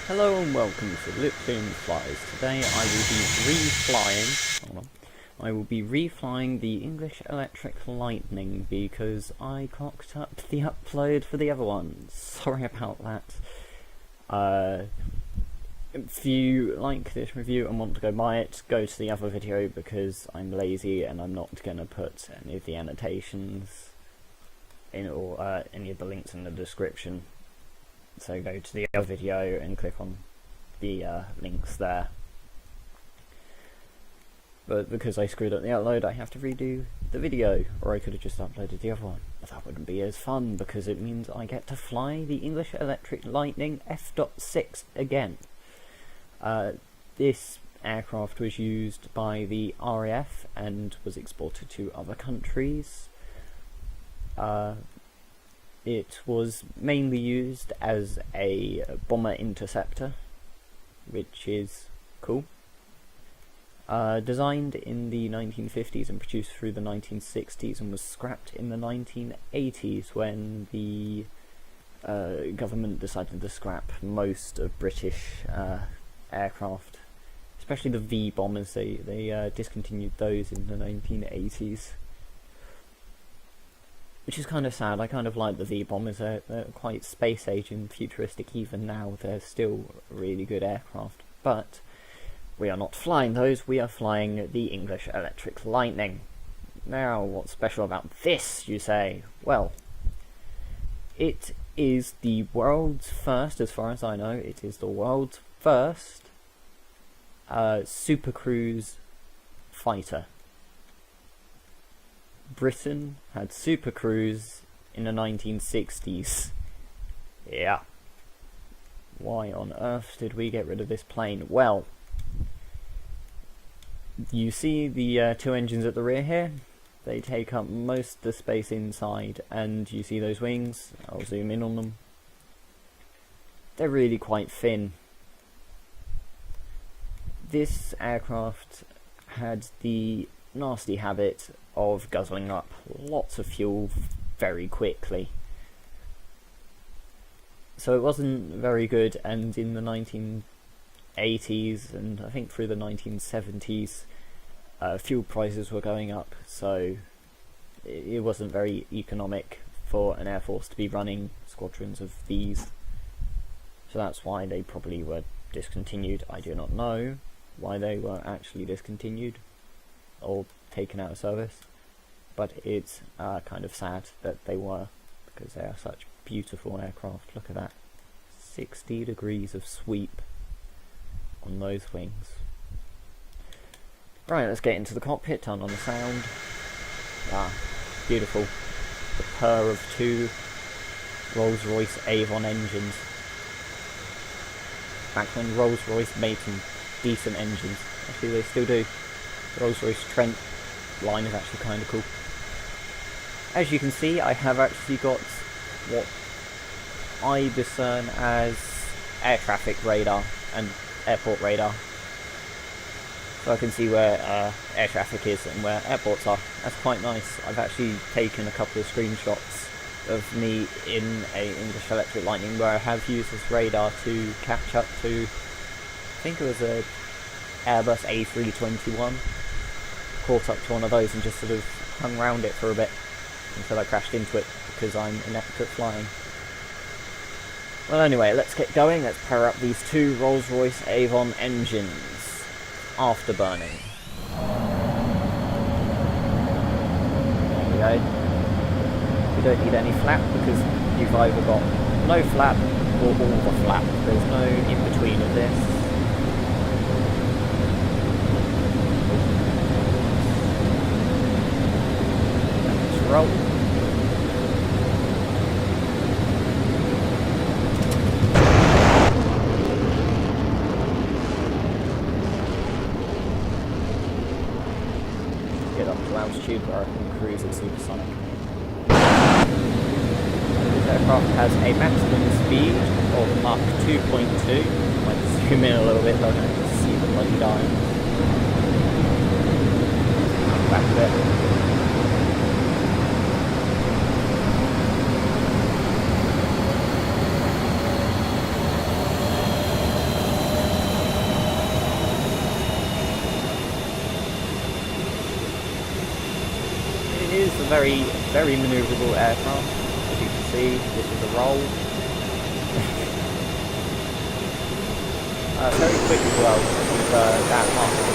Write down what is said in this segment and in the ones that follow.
Hello and welcome to Lipliam Flies. Today I will be I will be reflying the English Electric Lightning because I cocked up the upload for the other one. Sorry about that. If you like this review and want to go buy it, go to the other video because I'm lazy and I'm not going to put any of the annotations in or any of the links in the description. So go to the other video and click on the links there. But because I screwed up the upload, I have to redo the video, or I could have just uploaded the other one. But that wouldn't be as fun because it means I get to fly the English Electric Lightning F.6 again. This aircraft was used by the RAF and was exported to other countries. It was mainly used as a bomber interceptor, which is cool. Designed in the 1950s and produced through the 1960s and was scrapped in the 1980s when the government decided to scrap most of British aircraft, especially the V bombers. They discontinued those in the 1980s. Which is kind of sad. I kind of like the V-bombers. They're quite space-age and futuristic even now. They're still really good aircraft. But we are not flying those, we are flying the English Electric Lightning. Now, what's special about this, you say? Well, it is the world's first, as far as I know, it is the world's first Super Cruise fighter. Britain had Super Cruise in the 1960s. Yeah. Why on earth did we get rid of this plane? Well, you see the two engines at the rear here? They take up most of the space inside, and you see those wings? I'll zoom in on them. They're really quite thin. This aircraft had the nasty habit of guzzling up lots of fuel very quickly. So it wasn't very good, and in the 1980s and I think through the 1970s fuel prices were going up, so it wasn't very economic for an air force to be running squadrons of these. So that's why they probably were discontinued. I do not know why they were actually discontinued or taken out of service, but it's kind of sad that they were, because they are such beautiful aircraft. Look at that, 60 degrees of sweep on those wings. Right, let's get into the cockpit, turn on the sound. Beautiful. The purr of two Rolls-Royce Avon engines. Back when Rolls-Royce made some decent engines. Actually, they still do. Rolls-Royce Trent line is actually kind of cool. As you can see, I have actually got what I discern as air traffic radar and airport radar. So I can see where air traffic is and where airports are. That's quite nice. I've actually taken a couple of screenshots of me in a English Electric Lightning where I have used this radar to catch up to, I think it was a Airbus A321. Caught up to one of those and just sort of hung around it for a bit until I crashed into it because I'm inept at flying. Well, anyway, let's get going. Let's power up these two Rolls-Royce Avon engines. Afterburning. There we go. We don't need any flap because you've either got no flap or all the flap. There's no in-between of this. Roll. Get up to altitude where I can cruise at supersonic. This aircraft has a maximum speed of Mach 2.2. Might zoom in a little bit so I can see the bloody dial. Back a bit. very, very manoeuvrable aircraft. As you can see, this is a roll. Very quick as well, with that Mark 2.2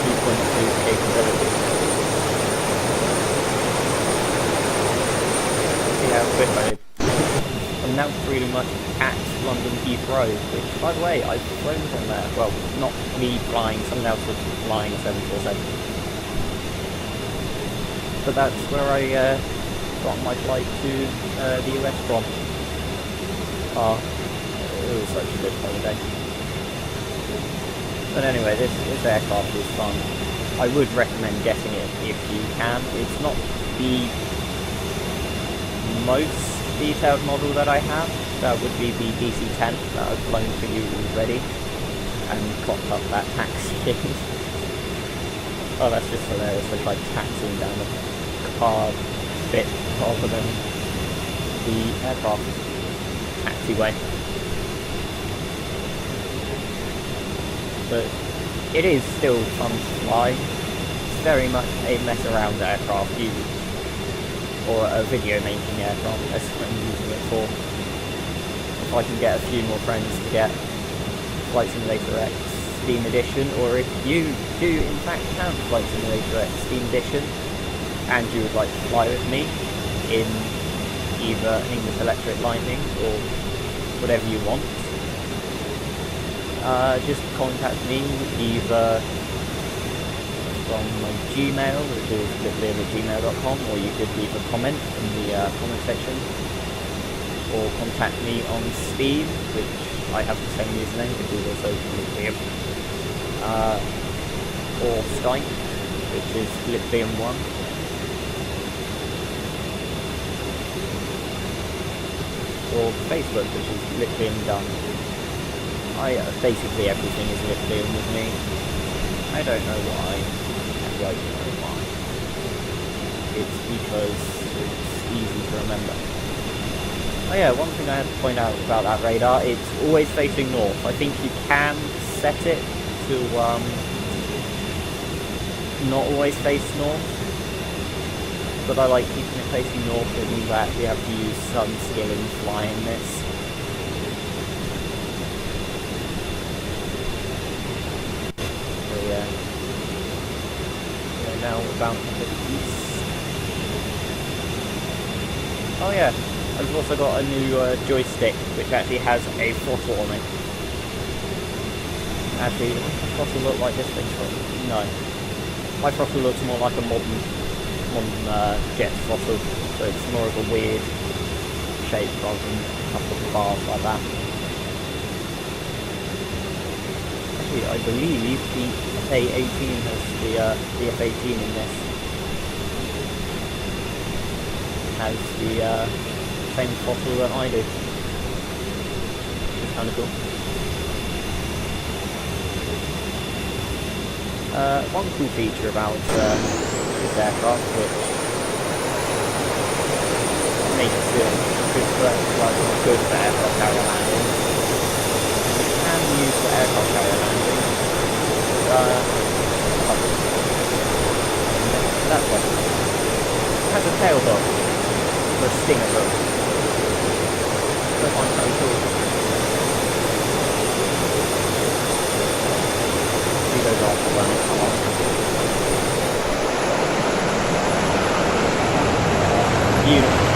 capability. See how quick I'm now pretty much at London Heathrow, which, by the way, I've flown from there. Well, not me flying, someone else was flying a 747. But that's where I got my flight to the US from. It was such a good holiday. But anyway, this aircraft is fun. I would recommend getting it if you can. It's not the most detailed model that I have. That would be the DC-10 that I've flown for you already and clocked up that taxi. Oh, that's just hilarious. I tried taxiing down the car bit rather than the aircraft taxiway. But it is still fun to fly. It's very much a mess around aircraft, or a video making aircraft, that's what I'm using it for. If I can get a few more friends to get Flight Simulator X Steam Edition, or if you do in fact have Flight Simulator X Steam Edition, and you would like to fly with me in either English Electric Lightning or whatever you want, just contact me either from my Gmail, which is lipliam@gmail.com, or you could leave a comment in the comment section, or contact me on Steam, which I have the same username, which is also lipliam, or Skype, which is lipliam1, or Facebook, which is lipliam.done. Basically everything is lipliam with me. I don't know why. I don't know why. It's because it's easy to remember. Oh yeah, one thing I had to point out about that radar, it's always facing north. I think you can set it to not always face north, but I like keeping it facing north. It means I actually have to use some skill in flying this. Now we're bound to the east. Oh yeah, I've also got a new joystick which actually has a throttle on it. Actually, does the throttle look like this thing? No. My throttle looks more like a modern jet throttle, so it's more of a weird shape rather than a couple of bars like that. I believe the F-18 has the F-18 in this has the same throttle that I do, which is kind of cool. One cool feature about this aircraft, which makes it good for aircraft carrier landing, can use for aircraft carrier landing. That one. It has a tail hook, or a stinger hook. I find very cool. See those off when it comes on. Beautiful.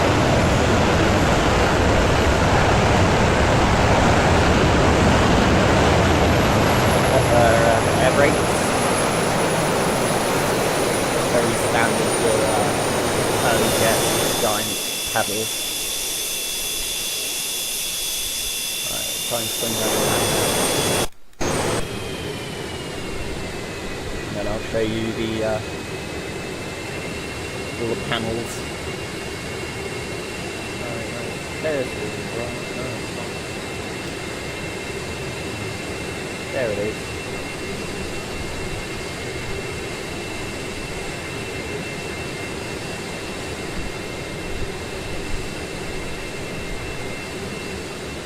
Air brakes. Very standard for early jet giant paddles. Right, try and swing down and then I'll show you the all the panels. There's the there it is.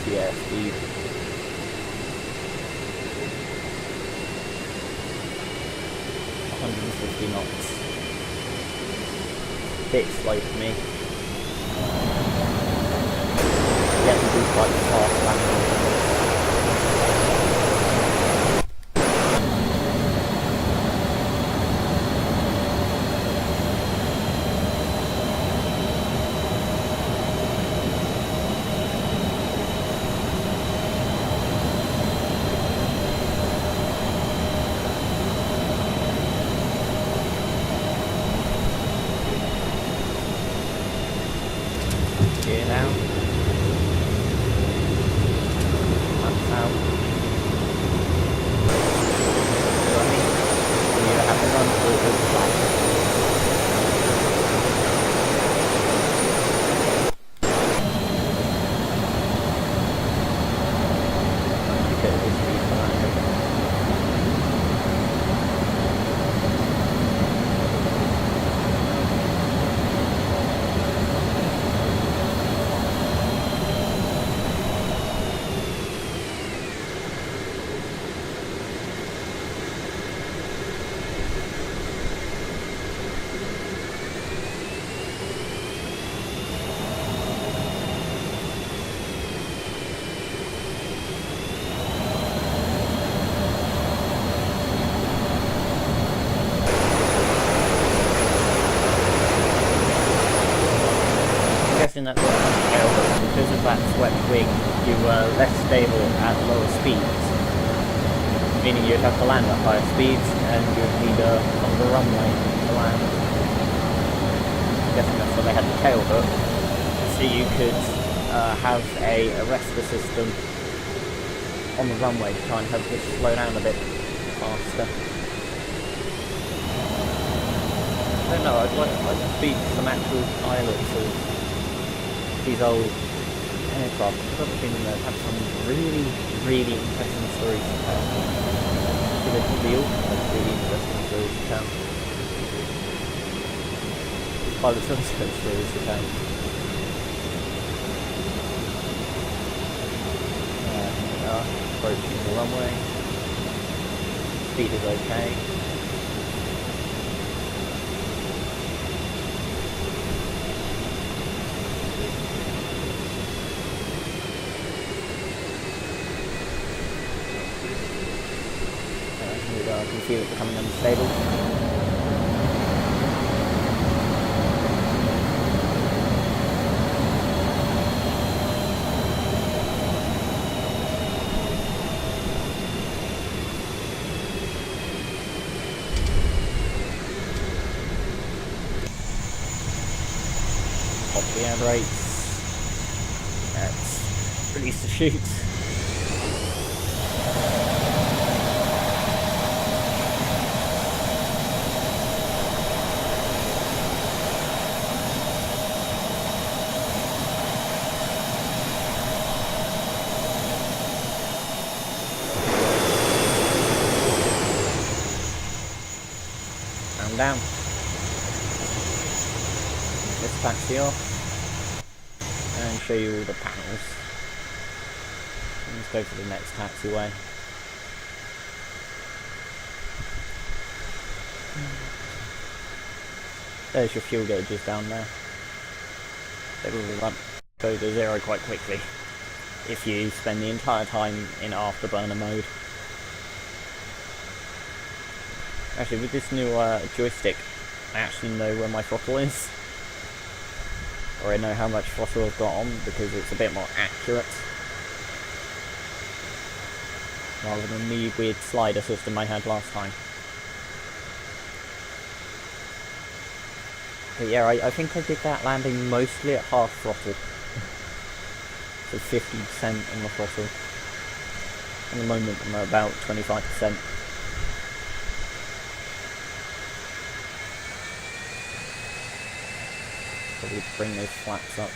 Yeah, speed. 150 knots. Bit slow for me. quite fast landing. Gear down. That's out. Running. So you have to run forward flat. Because of the speed for landing. That's because of that swept wing, you were less stable at lower speeds, meaning you'd have to land at higher speeds and you'd need a longer runway to land. I'm guessing that's why they had the tail hook, so you could have a arrestor system on the runway to try and help it slow down a bit faster. I don't know, I'd like to speak to some actual pilots of these old aircraft. I've got a feeling that have some really, really interesting stories to tell. So they probably all have really interesting stories to tell. Pilots also have stories to tell. Here we are, approaching the runway. Speed is okay. I can feel it becoming unstable. Pop the air brakes. Let's release the chute. Down. Let's taxi off and show you all the panels. Let's go for the next taxiway. There's your fuel gauges down there. They will run go to zero quite quickly if you spend the entire time in afterburner mode. Actually, with this new joystick, I actually know where my throttle is. Or I know how much throttle I've got on, because it's a bit more accurate. Rather than the weird slider system I had last time. But yeah, I think I did that landing mostly at half throttle. So 50% on the throttle. At the moment I'm at about 25%. Probably bring those flaps up.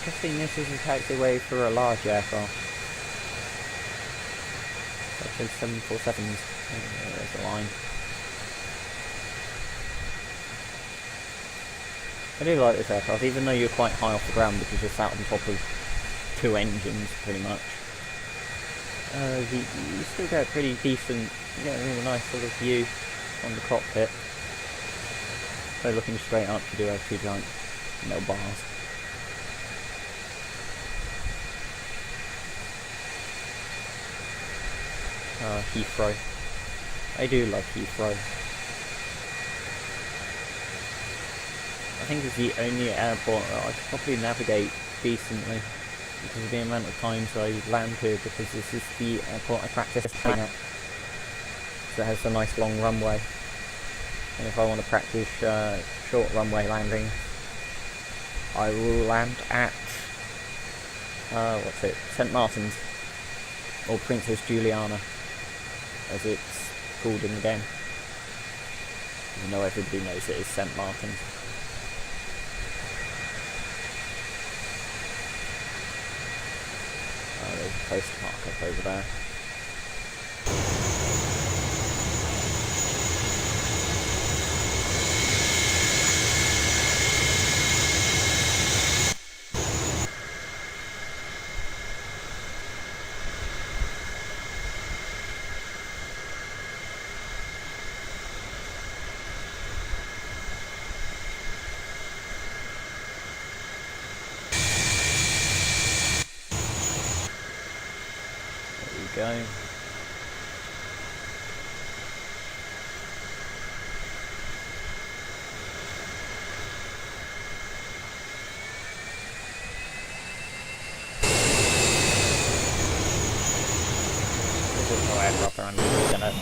Guessing this is a taxiway for a large aircraft. Such as 747s. There's a line. I do like this aircraft, even though you're quite high off the ground because you're sat on top of two engines, pretty much. You still get a pretty decent, you get a really nice sort of view on the cockpit. So looking straight up, you do have two giant metal bars. Heathrow. I do love Heathrow. I think it's the only airport that I could probably navigate decently because of the amount of times I land here, because this is the airport I practice flying at. So it has a nice long runway. And if I want to practice short runway landings, I will land at St. Martin's, or Princess Juliana, as it's called in the game. Even though everybody knows it is St. Martin's. There's a place to park up over there. Go. This is no airdrop, and I'm just gonna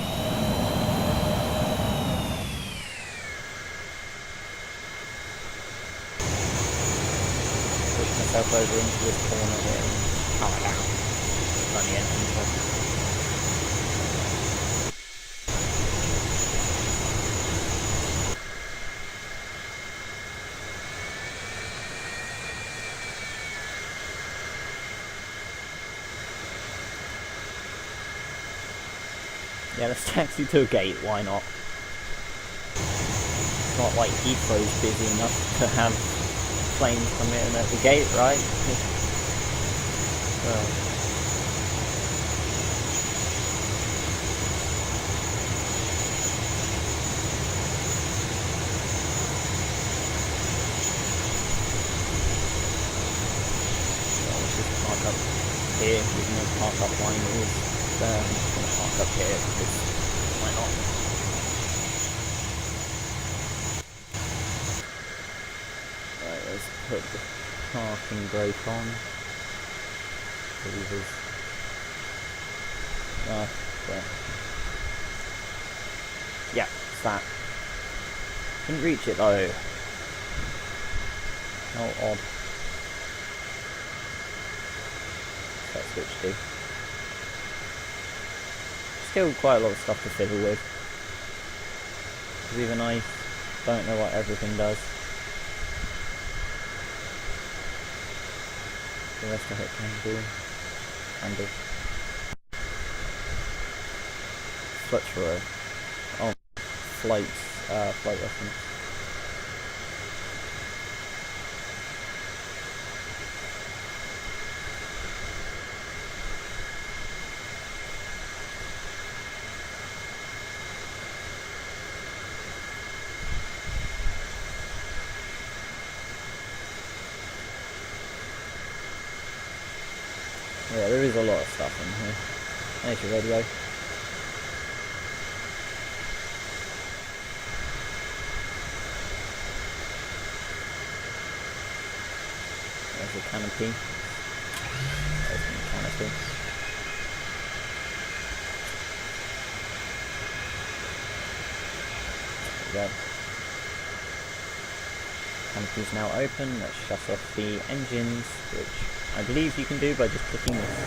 push myself over into this corner here and power down. On the engine top. Yeah, let's taxi to a gate, why not? It's not like Heathrow's busy enough to have planes come in at the gate, right? Well. Park up here, we can park up line is there. I'm just going to park up here because why not? Right, let's put the parking brake on. Yeah, it's that. Couldn't reach it though. How odd. That switch do. Still quite a lot of stuff to fiddle with, because even I don't know what everything does. The rest of it can do. Handle. Fletch row. Oh, flight reference. Yeah, there is a lot of stuff in here. There's your radio. There's the canopy. There's the canopy. There we go. Canopy's now open. Let's shut off the engines, which I believe you can do by just clicking this.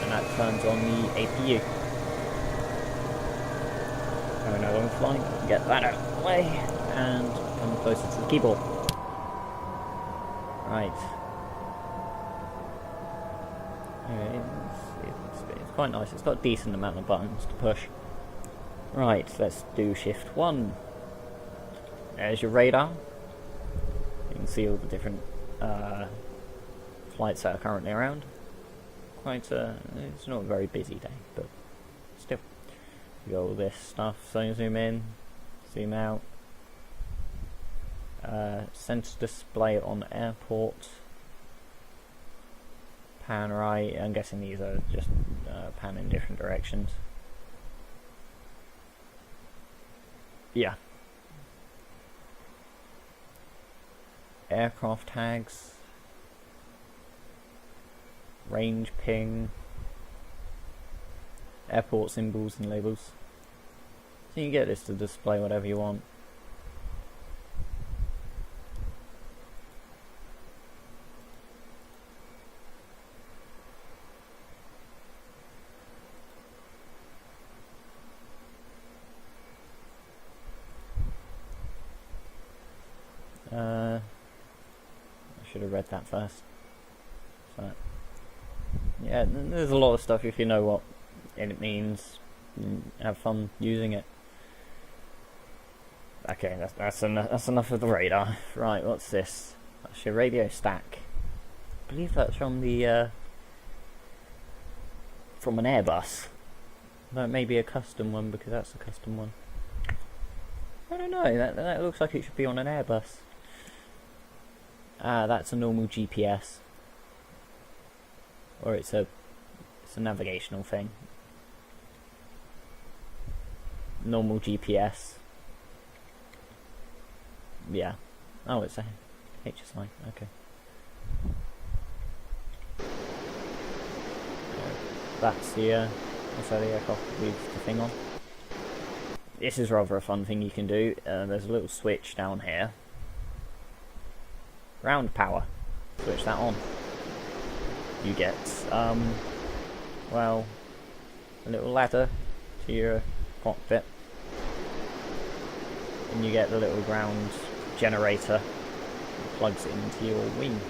And that turns on the APU. Now we're no longer flying. Get that out of the way and come closer to the keyboard. Right. It's quite nice. It's got a decent amount of buttons to push. Right, let's do shift 1. There's your radar. You can see all the different flights that are currently around. It's not a very busy day, but still. You got all this stuff, so zoom in, zoom out. Center display on airport. Pan right, I'm guessing these are just pan in different directions. Yeah. Aircraft tags. Range ping. Airport symbols and labels. So you can get this to display whatever you want. I should have read that first. So, yeah, there's a lot of stuff if you know what it means. Have fun using it. Okay, that's enough of the radar. Right, what's this? That's your radio stack. I believe that's from the from an Airbus. That may be a custom one because that's a custom one. I don't know. That looks like it should be on an Airbus. That's a normal GPS, or it's a navigational thing. Normal GPS. Yeah. Oh, it's a HSI. Okay. That's the aircraft leaves the thing on. This is rather a fun thing you can do. There's a little switch down here. Ground power. Switch that on. You get, well, a little ladder to your cockpit. And you get the little ground generator that plugs it into your wing.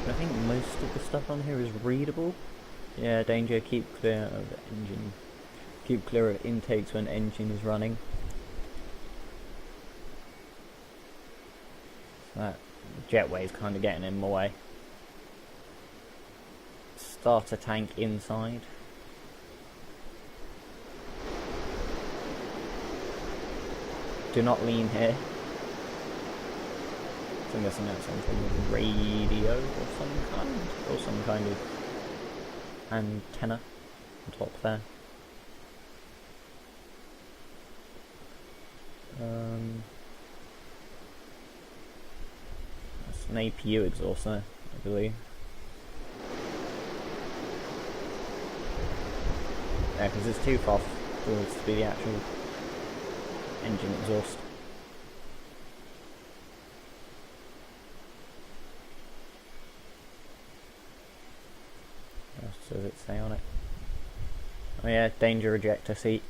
I think most of the stuff on here is readable. Yeah, danger, keep clear of the engine. Keep clear of intakes when engine is running. That jetway is kind of getting in my way. Starter tank inside. Do not lean here. So I'm guessing that's something with radio or some kind of antenna on top there. That's an APU exhaust there, I believe. Yeah, because it's too far forwards to be the actual engine exhaust. What does it say on it? Oh yeah, danger ejector seat.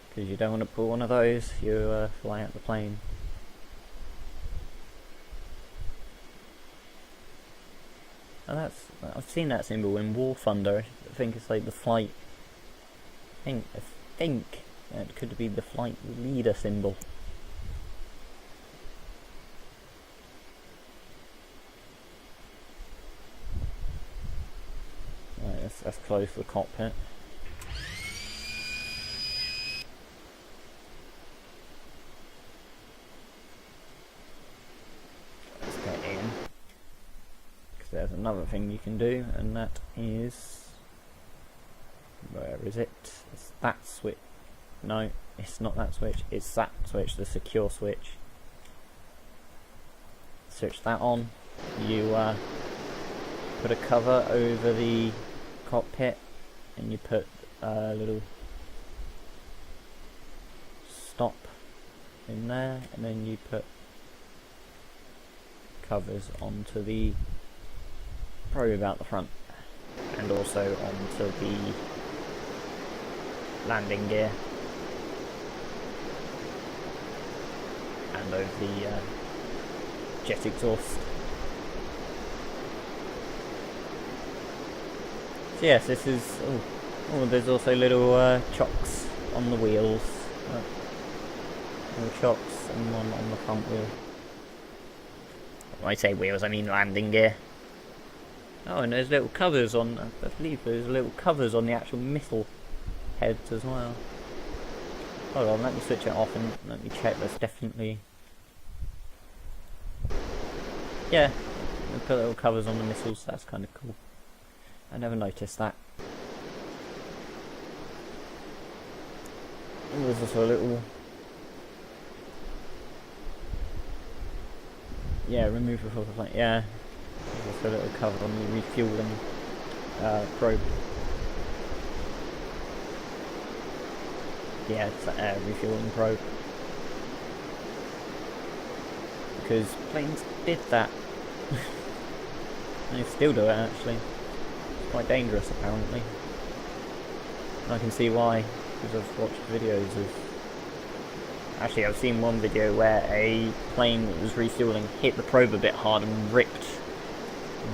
Because you don't want to pull one of those, you fly out the plane. And I've seen that symbol in War Thunder. I think it's like the flight. I think it could be the flight leader symbol. Right, let's close the cockpit. Let's get in. Because there's another thing you can do, and that is... where is it? It's that switch. No, it's not that switch. It's that switch, the secure switch. Switch that on. You put a cover over the cockpit, and you put a little stop in there, and then you put covers onto the probe out the front, and also onto the landing gear, and over the jet exhaust. So yes, this is Oh, there's also little chocks on the wheels. Little chocks and one on the front wheel. When I say wheels, I mean landing gear. Oh, and there's little covers on, I believe there's little covers on the actual missile heads as well. Hold on, let me switch it off and let me check. There's definitely... Yeah, they put little covers on the missiles, that's kind of cool. I never noticed that. Oh, there's also a little... Yeah, remove the filter plate, yeah. There's also a little cover on the refueling probe. Yeah, it's a refueling probe. Because planes did that. They still do it actually. It's quite dangerous apparently. And I can see why, because I've watched videos of... Actually, I've seen one video where a plane that was refueling hit the probe a bit hard and ripped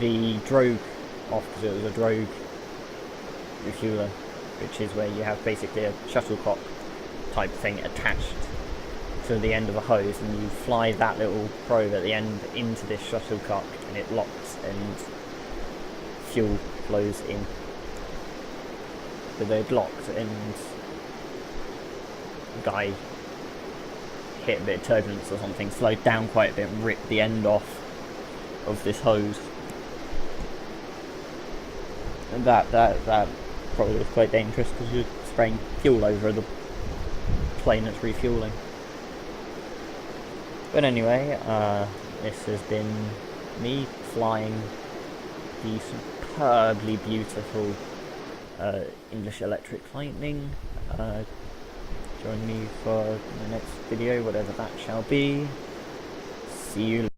the drogue off, because it was a drogue refueler, which is where you have basically a shuttlecock type thing attached to the end of a hose, and you fly that little probe at the end into this shuttlecock, and it locks and fuel flows in. So they'd locked, and the guy hit a bit of turbulence or something, slowed down quite a bit and ripped the end off of this hose. And that probably was quite dangerous, because you're spraying fuel over the plane that's refueling. But anyway, this has been me flying the superbly beautiful English Electric Lightning. Join me for the next video, whatever that shall be. See you later.